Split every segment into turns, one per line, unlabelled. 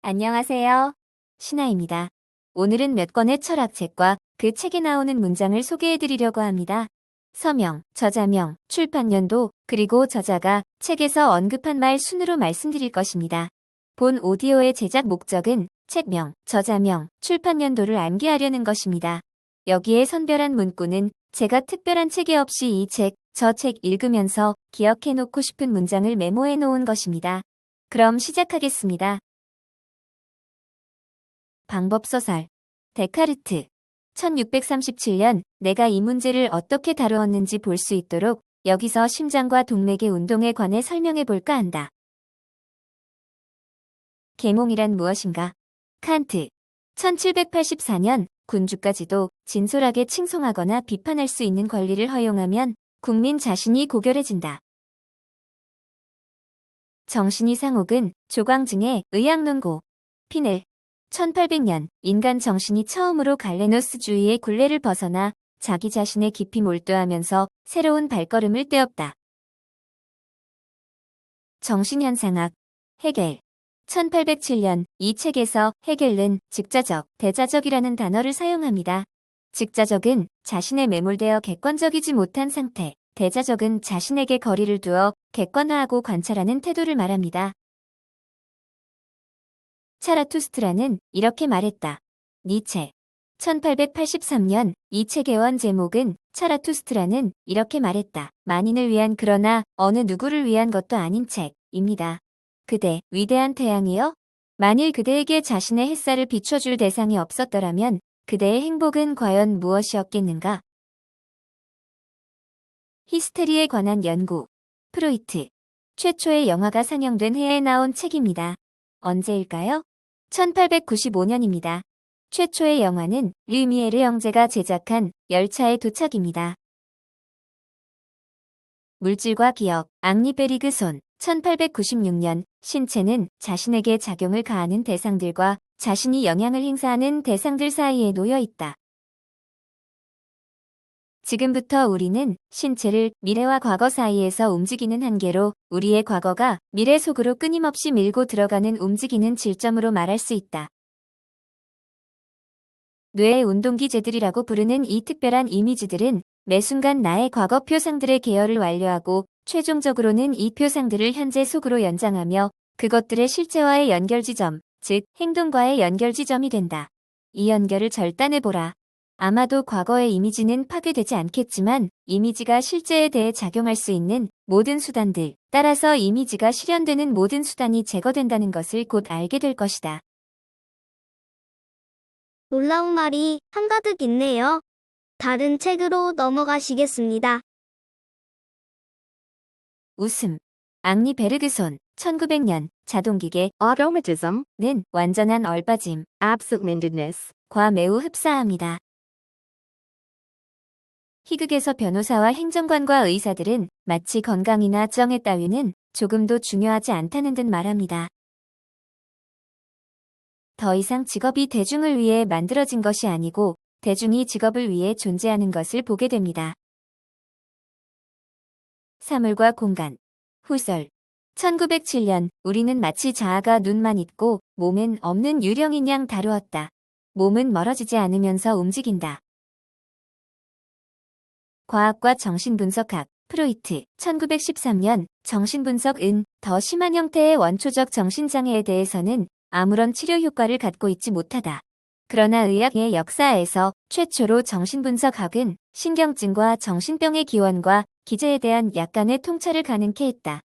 안녕하세요. 신하입니다. 오늘은 몇 권의 철학책과 그 책에 나오는 문장을 소개해드리려고 합니다. 서명, 저자명, 출판연도, 그리고 저자가 책에서 언급한 말 순으로 말씀드릴 것입니다. 본 오디오의 제작 목적은 책명, 저자명, 출판연도를 암기하려는 것입니다. 여기에 선별한 문구는 제가 특별한 체계 없이 이 책, 저 책 읽으면서 기억해놓고 싶은 문장을 메모해 놓은 것입니다. 그럼 시작하겠습니다. 방법서설 데카르트 1637년 내가 이 문제를 어떻게 다루었는지 볼 수 있도록 여기서 심장과 동맥의 운동에 관해 설명해 볼까 한다. 계몽이란 무엇인가? 칸트 1784년 군주까지도 진솔하게 칭송하거나 비판할 수 있는 권리를 허용하면 국민 자신이 고결해진다. 정신이 상옥은 조광증의 의학론고 피넬 1800년 인간 정신이 처음으로 갈레노스주의의 굴레를 벗어나 자기 자신에 깊이 몰두하면서 새로운 발걸음을 떼었다. 정신현상학 헤겔 1807년 이 책에서 헤겔은 즉자적, 대자적이라는 단어를 사용합니다. 즉자적은 자신에 매몰되어 객관적이지 못한 상태, 대자적은 자신에게 거리를 두어 객관화하고 관찰하는 태도를 말합니다. 차라투스트라는 이렇게 말했다. 니체 1883년 이 책의 원 제목은 차라투스트라는 이렇게 말했다. 만인을 위한 그러나 어느 누구를 위한 것도 아닌 책입니다. 그대, 위대한 태양이여? 만일 그대에게 자신의 햇살을 비춰줄 대상이 없었더라면 그대의 행복은 과연 무엇이었겠는가? 히스테리에 관한 연구 프로이트 최초의 영화가 상영된 해에 나온 책입니다. 언제일까요? 1895년입니다. 최초의 영화는 류미에르 형제가 제작한 열차의 도착입니다. 물질과 기억, 앙리 베리그손 1896년 신체는 자신에게 작용을 가하는 대상들과 자신이 영향을 행사하는 대상들 사이에 놓여 있다. 지금부터 우리는 신체를 미래와 과거 사이에서 움직이는 한계로 우리의 과거가 미래 속으로 끊임없이 밀고 들어가는 움직이는 질점으로 말할 수 있다. 뇌의 운동기제들이라고 부르는 이 특별한 이미지들은 매 순간 나의 과거 표상들의 계열을 완료하고 최종적으로는 이 표상들을 현재 속으로 연장하며 그것들의 실제와의 연결지점, 즉 행동과의 연결지점이 된다. 이 연결을 절단해보라. 아마도 과거의 이미지는 파괴되지 않겠지만 이미지가 실제에 대해 작용할 수 있는 모든 수단들, 따라서 이미지가 실현되는 모든 수단이 제거된다는 것을 곧 알게 될 것이다.
놀라운 말이 한가득 있네요. 다른 책으로 넘어가시겠습니다.
웃음. 앙리 베르그손 1900년 자동기계
Automatism,
완전한 얼빠짐,
absent-mindedness,
과 매우 흡사합니다. 희극에서 변호사와 행정관과 의사들은 마치 건강이나 정의 따위는 조금도 중요하지 않다는 듯 말합니다. 더 이상 직업이 대중을 위해 만들어진 것이 아니고 대중이 직업을 위해 존재하는 것을 보게 됩니다. 사물과 공간. 후설 1907년 우리는 마치 자아가 눈만 있고 몸은 없는 유령인 양 다루었다. 몸은 멀어지지 않으면서 움직인다. 과학과 정신분석학 프로이트 1913년 정신분석은 더 심한 형태의 원초적 정신장애에 대해서는 아무런 치료 효과를 갖고 있지 못하다. 그러나 의학의 역사에서 최초로 정신분석학은 신경증과 정신병의 기원과 기제에 대한 약간의 통찰을 가능케 했다.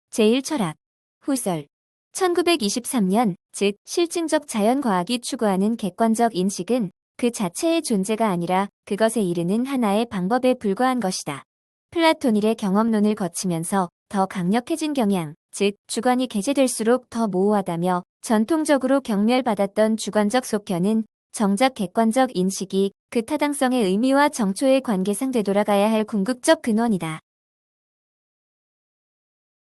제1철학 후설 1923년 즉 실증적 자연과학이 추구하는 객관적 인식은 그 자체의 존재가 아니라 그것에 이르는 하나의 방법에 불과한 것이다. 플라토닐의 경험론을 거치면서 더 강력해진 경향, 즉 주관이 개재될수록 더 모호하다며 전통적으로 경멸받았던 주관적 속견은 정작 객관적 인식이 그 타당성의 의미와 정초의 관계상 되돌아가야 할 궁극적 근원이다.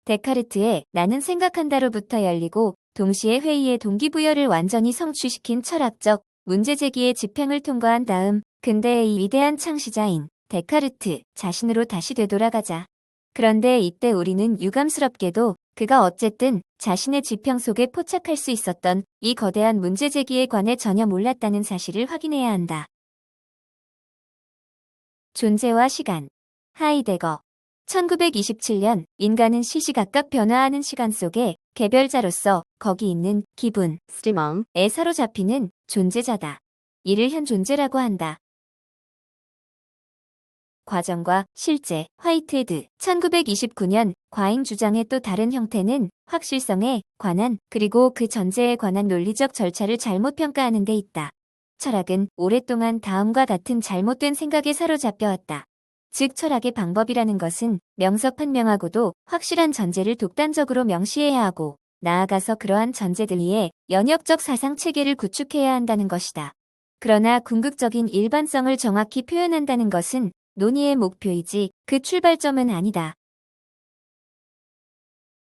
데카르트의 나는 생각한다로부터 열리고 동시에 회의의 동기부여를 완전히 성취시킨 철학적 문제제기의 집행을 통과한 다음 근대의 이 위대한 창시자인 데카르트 자신으로 다시 되돌아가자. 그런데 이때 우리는 유감스럽게도 그가 어쨌든 자신의 지평 속에 포착할 수 있었던 이 거대한 문제 제기에 관해 전혀 몰랐다는 사실을 확인해야 한다. 존재와 시간. 하이데거. 1927년 인간은 시시각각 변화하는 시간 속에 개별자로서 거기 있는 기분에
Stimmung.
사로잡히는 존재자다. 이를 현 존재라고 한다. 과정과 실제. 화이트헤드. 1929년 과잉 주장의 또 다른 형태는 확실성에 관한 그리고 그 전제에 관한 논리적 절차를 잘못 평가하는 데 있다. 철학은 오랫동안 다음과 같은 잘못된 생각에 사로잡혀왔다. 즉 철학의 방법이라는 것은 명석한명하고도 확실한 전제를 독단적으로 명시해야 하고 나아가서 그러한 전제들 위에 연역적 사상 체계를 구축해야 한다는 것이다. 그러나 궁극적인 일반성을 정확히 표현한다는 것은 논의의 목표이지 그 출발점은 아니다.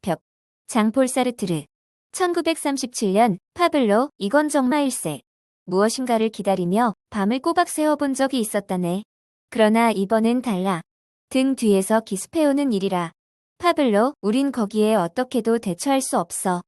벽. 장폴 사르트르. 1937년 파블로 이건 정말 일세. 무엇인가를 기다리며 밤을 꼬박 새워본 적이 있었다네. 그러나 이번엔 달라. 등 뒤에서 기습해오는 일이라. 파블로, 우린 거기에 어떻게도 대처할 수 없어.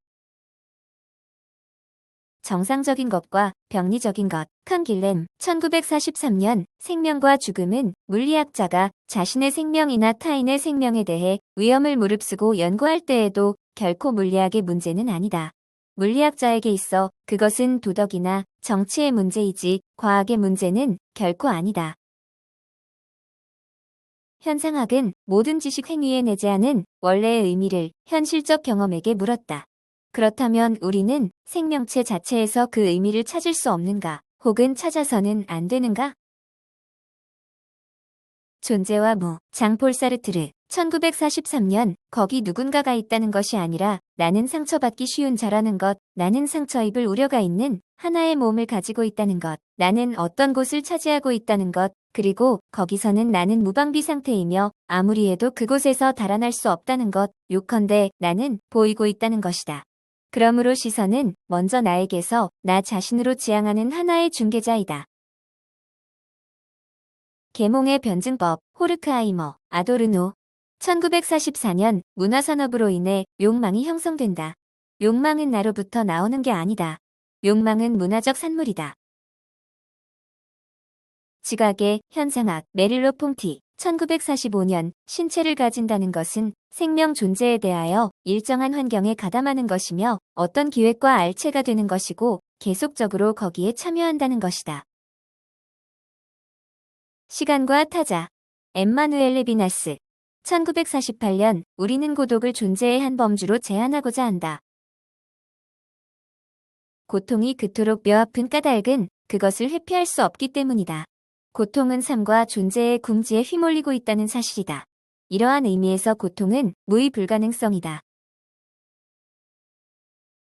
정상적인 것과 병리적인 것. 칸길렘. 1943년 생명과 죽음은 물리학자가 자신의 생명이나 타인의 생명에 대해 위험을 무릅쓰고 연구할 때에도 결코 물리학의 문제는 아니다. 물리학자에게 있어 그것은 도덕이나 정치의 문제이지 과학의 문제는 결코 아니다. 현상학은 모든 지식 행위에 내재하는 원래의 의미를 현실적 경험에게 물었다. 그렇다면 우리는 생명체 자체에서 그 의미를 찾을 수 없는가? 혹은 찾아서는 안 되는가? 존재와 무. 장폴 사르트르. 1943년 거기 누군가가 있다는 것이 아니라 나는 상처받기 쉬운 자라는 것, 나는 상처 입을 우려가 있는 하나의 몸을 가지고 있다는 것, 나는 어떤 곳을 차지하고 있다는 것, 그리고 거기서는 나는 무방비 상태이며 아무리 해도 그곳에서 달아날 수 없다는 것, 요컨대 나는 보이고 있다는 것이다. 그러므로 시선은 먼저 나에게서 나 자신으로 지향하는 하나의 중개자이다. 계몽의 변증법. 호르크하이머. 아도르노. 1944년 문화산업으로 인해 욕망이 형성된다. 욕망은 나로부터 나오는 게 아니다. 욕망은 문화적 산물이다. 지각의 현상학. 메릴로 퐁티. 1945년 신체를 가진다는 것은 생명 존재에 대하여 일정한 환경에 가담하는 것이며 어떤 기획과 알체가 되는 것이고 계속적으로 거기에 참여한다는 것이다. 시간과 타자. 엠마누엘 레비나스. 1948년 우리는 고독을 존재의 한 범주로 제한하고자 한다. 고통이 그토록 뼈아픈 까닭은 그것을 회피할 수 없기 때문이다. 고통은 삶과 존재의 궁지에 휘몰리고 있다는 사실이다. 이러한 의미에서 고통은 무의 불가능성이다.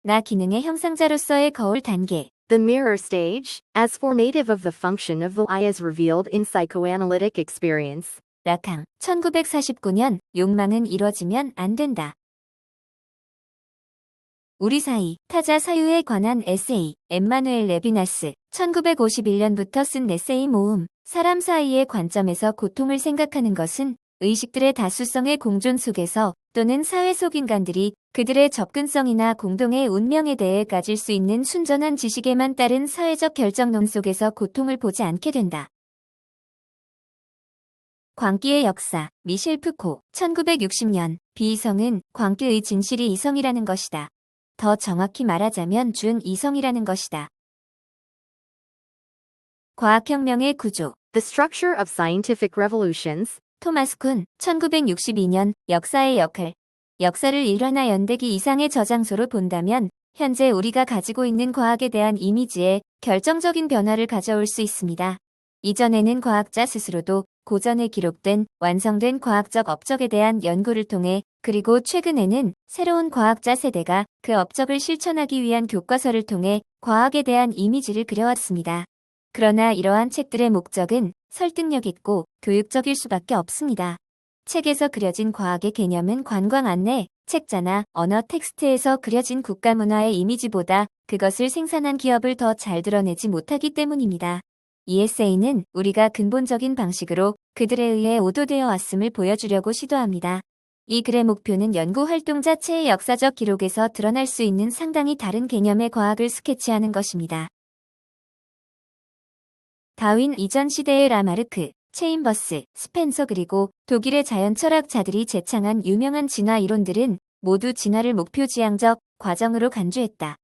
나 기능의 형상자로서의 거울 단계.
The mirror stage, as formative of the function of the I as revealed in psychoanalytic experience.
라캉. 1949년 욕망은 이뤄지면 안 된다. 우리 사이. 타자 사유에 관한 에세이. 엠마누엘 레비나스. 1951년부터 쓴 에세이 모음. 사람 사이의 관점에서 고통을 생각하는 것은 의식들의 다수성의 공존 속에서 또는 사회 속 인간들이 그들의 접근성이나 공동의 운명에 대해 가질 수 있는 순전한 지식에만 따른 사회적 결정론 속에서 고통을 보지 않게 된다. 광기의 역사. 미셸 푸코. 1960년 비이성은 광기의 진실이 이성이라는 것이다. 더 정확히 말하자면 준이성이라는 것이다. 과학혁명의 구조.
The structure of scientific revolutions.
토마스 쿤. 1962년 역사의 역할. 역사를 일화나 연대기 이상의 저장소로 본다면 현재 우리가 가지고 있는 과학에 대한 이미지에 결정적인 변화를 가져올 수 있습니다. 이전에는 과학자 스스로도 고전에 기록된 완성된 과학적 업적에 대한 연구를 통해 그리고 최근에는 새로운 과학자 세대가 그 업적을 실천하기 위한 교과서를 통해 과학에 대한 이미지를 그려왔습니다. 그러나 이러한 책들의 목적은 설득력 있고 교육적일 수밖에 없습니다. 책에서 그려진 과학의 개념은 관광 안내, 책자나 언어 텍스트에서 그려진 국가문화의 이미지보다 그것을 생산한 기업을 더 잘 드러내지 못하기 때문입니다. 이 에세이는 우리가 근본적인 방식으로 그들에 의해 오도되어 왔음을 보여주려고 시도합니다. 이 글의 목표는 연구 활동 자체의 역사적 기록에서 드러날 수 있는 상당히 다른 개념의 과학을 스케치하는 것입니다. 다윈 이전 시대의 라마르크, 체인버스, 스펜서 그리고 독일의 자연철학자들이 제창한 유명한 진화 이론들은 모두 진화를 목표지향적 과정으로 간주했다.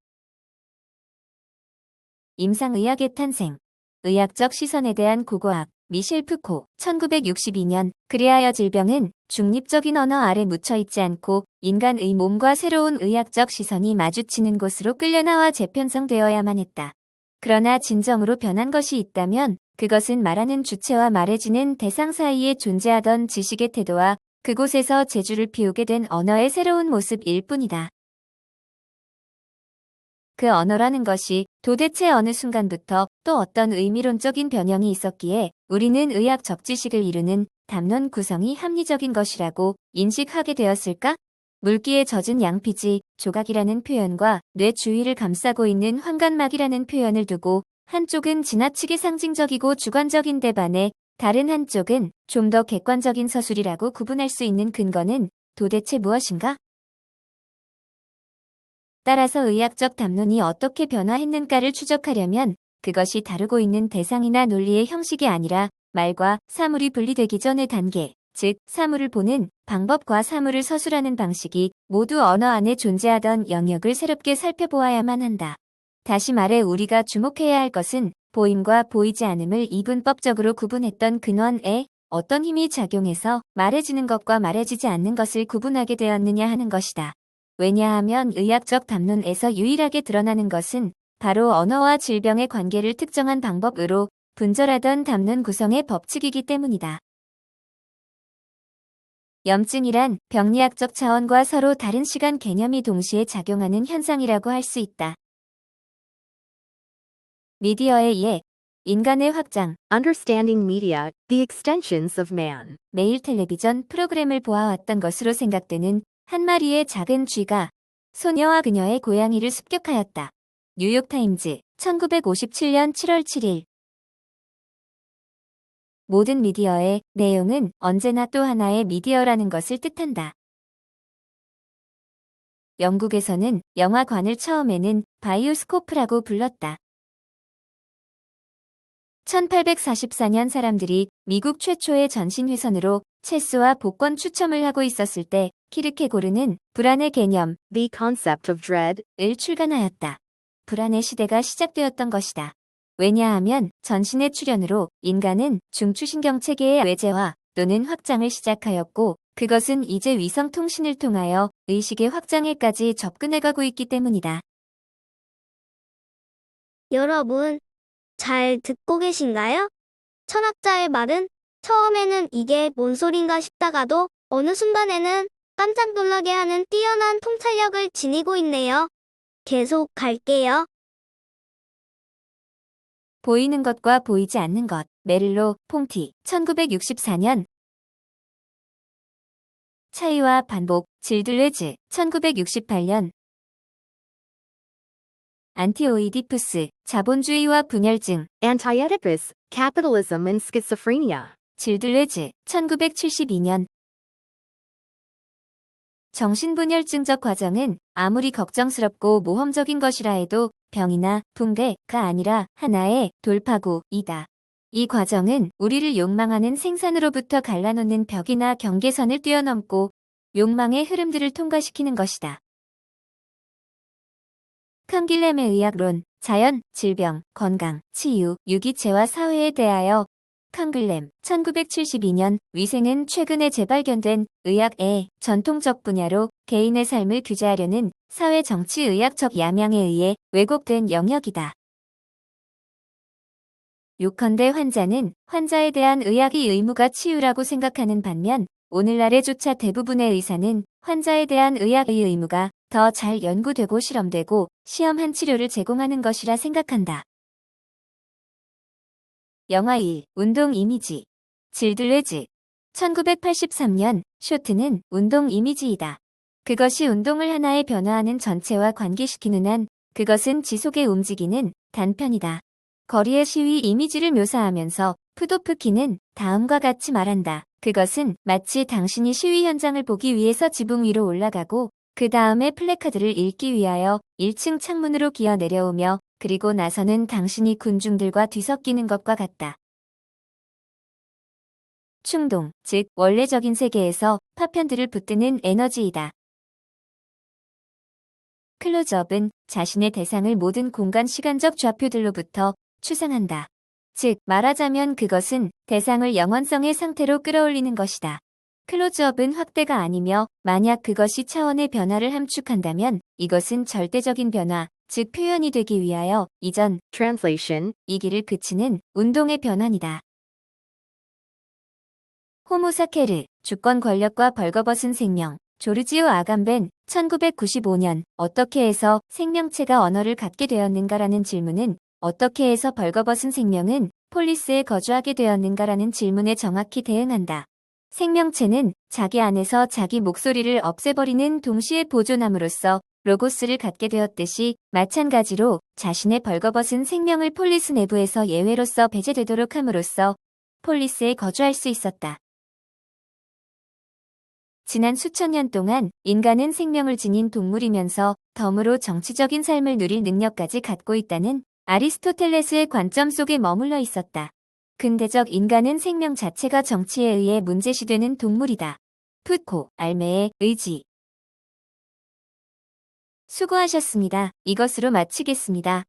임상의학의 탄생, 의학적 시선에 대한 고고학, 미셸 푸코, 1962년, 그리하여 질병은 중립적인 언어 아래 묻혀있지 않고 인간의 몸과 새로운 의학적 시선이 마주치는 곳으로 끌려나와 재편성되어야만 했다. 그러나 진정으로 변한 것이 있다면 그것은 말하는 주체와 말해지는 대상 사이에 존재하던 지식의 태도와 그곳에서 재주를 피우게 된 언어의 새로운 모습일 뿐이다. 그 언어라는 것이 도대체 어느 순간부터 또 어떤 의미론적인 변형이 있었기에 우리는 의학적 지식을 이루는 담론 구성이 합리적인 것이라고 인식하게 되었을까? 물기에 젖은 양피지, 조각이라는 표현과 뇌 주위를 감싸고 있는 황간막이라는 표현을 두고 한쪽은 지나치게 상징적이고 주관적인 데 반해 다른 한쪽은 좀 더 객관적인 서술이라고 구분할 수 있는 근거는 도대체 무엇인가? 따라서 의학적 담론이 어떻게 변화했는가를 추적하려면 그것이 다루고 있는 대상이나 논리의 형식이 아니라 말과 사물이 분리되기 전의 단계, 즉 사물을 보는 방법과 사물을 서술하는 방식이 모두 언어 안에 존재하던 영역을 새롭게 살펴보아야만 한다. 다시 말해 우리가 주목해야 할 것은 보임과 보이지 않음을 이분법적으로 구분했던 근원에 어떤 힘이 작용해서 말해지는 것과 말해지지 않는 것을 구분하게 되었느냐 하는 것이다. 왜냐하면 의학적 담론에서 유일하게 드러나는 것은 바로 언어와 질병의 관계를 특정한 방법으로 분절하던 담론 구성의 법칙이기 때문이다. 염증이란 병리학적 차원과 서로 다른 시간 개념이 동시에 작용하는 현상이라고 할 수 있다. 미디어에 의해 인간의 확장,
Understanding media, the extensions of man.
매일 텔레비전 프로그램을 보아왔던 것으로 생각되는 한 마리의 작은 쥐가 소녀와 그녀의 고양이를 습격하였다. 뉴욕타임즈, 1957년 7월 7일. 모든 미디어의 내용은 언제나 또 하나의 미디어라는 것을 뜻한다. 영국에서는 영화관을 처음에는 바이오스코프라고 불렀다. 1844년 사람들이 미국 최초의 전신회선으로 체스와 복권 추첨을 하고 있었을 때 키르케고르는 불안의 개념,
The concept of dread.
을 출간하였다. 불안의 시대가 시작되었던 것이다. 왜냐하면 전신의 출현으로 인간은 중추신경체계의 외제화 또는 확장을 시작하였고 그것은 이제 위성통신을 통하여 의식의 확장에까지 접근해가고 있기 때문이다.
여러분, 잘 듣고 계신가요? 철학자의 말은 처음에는 이게 뭔 소린가 싶다가도 어느 순간에는 깜짝 놀라게 하는 뛰어난 통찰력을 지니고 있네요. 계속 갈게요.
보이는 것과 보이지 않는 것. 메를로, 퐁티, 1964년. 차이와 반복, 질들레즈, 1968년. 안티오이디푸스, 자본주의와 분열증,
Anti-Oedipus, capitalism and schizophrenia.
질들레즈, 1972년. 정신분열증적 과정은 아무리 걱정스럽고 모험적인 것이라 해도 병이나 붕괴가 아니라 하나의 돌파구이다. 이 과정은 우리를 욕망하는 생산으로부터 갈라놓는 벽이나 경계선을 뛰어넘고 욕망의 흐름들을 통과시키는 것이다. 칸길렘의 의학론, 자연, 질병, 건강, 치유, 유기체와 사회에 대하여. 칸글렘, 1972년. 위생은 최근에 재발견된 의학의 전통적 분야로 개인의 삶을 규제하려는 사회 정치 의학적 야망에 의해 왜곡된 영역이다. 요컨대 환자는 환자에 대한 의학의 의무가 치유라고 생각하는 반면 오늘날의 조차 대부분의 의사는 환자에 대한 의학의 의무가 더 잘 연구되고 실험되고 시험한 치료를 제공하는 것이라 생각한다. 영화 1. 운동 이미지. 질들레즈. 1983년. 쇼트는 운동 이미지이다. 그것이 운동을 하나의 변화하는 전체와 관계시키는 한 그것은 지속에 움직이는 단편이다. 거리의 시위 이미지를 묘사하면서 푸도프키는 다음과 같이 말한다. 그것은 마치 당신이 시위 현장을 보기 위해서 지붕 위로 올라가고 그 다음에 플래카드를 읽기 위하여 1층 창문으로 기어 내려오며 그리고 나서는 당신이 군중들과 뒤섞이는 것과 같다. 충동, 즉 원래적인 세계에서 파편들을 붙드는 에너지이다. 클로즈업은 자신의 대상을 모든 공간 시간적 좌표들로부터 추상한다. 즉 말하자면 그것은 대상을 영원성의 상태로 끌어올리는 것이다. 클로즈업은 확대가 아니며 만약 그것이 차원의 변화를 함축한다면 이것은 절대적인 변화, 즉 표현이 되기 위하여 이전,
Translation.
이 길을 그치는 운동의 변환이다. 호모사케르, 주권 권력과 벌거벗은 생명, 조르지오 아감벤, 1995년, 어떻게 해서 생명체가 언어를 갖게 되었는가라는 질문은 어떻게 해서 벌거벗은 생명은 폴리스에 거주하게 되었는가라는 질문에 정확히 대응한다. 생명체는 자기 안에서 자기 목소리를 없애버리는 동시에 보존함으로써 로고스를 갖게 되었듯이 마찬가지로 자신의 벌거벗은 생명을 폴리스 내부에서 예외로서 배제되도록 함으로써 폴리스에 거주할 수 있었다. 지난 수천 년 동안 인간은 생명을 지닌 동물이면서 덤으로 정치적인 삶을 누릴 능력까지 갖고 있다는 아리스토텔레스의 관점 속에 머물러 있었다. 근대적 인간은 생명 자체가 정치에 의해 문제시되는 동물이다. 푸코, 알메의 의지. 수고하셨습니다. 이것으로 마치겠습니다.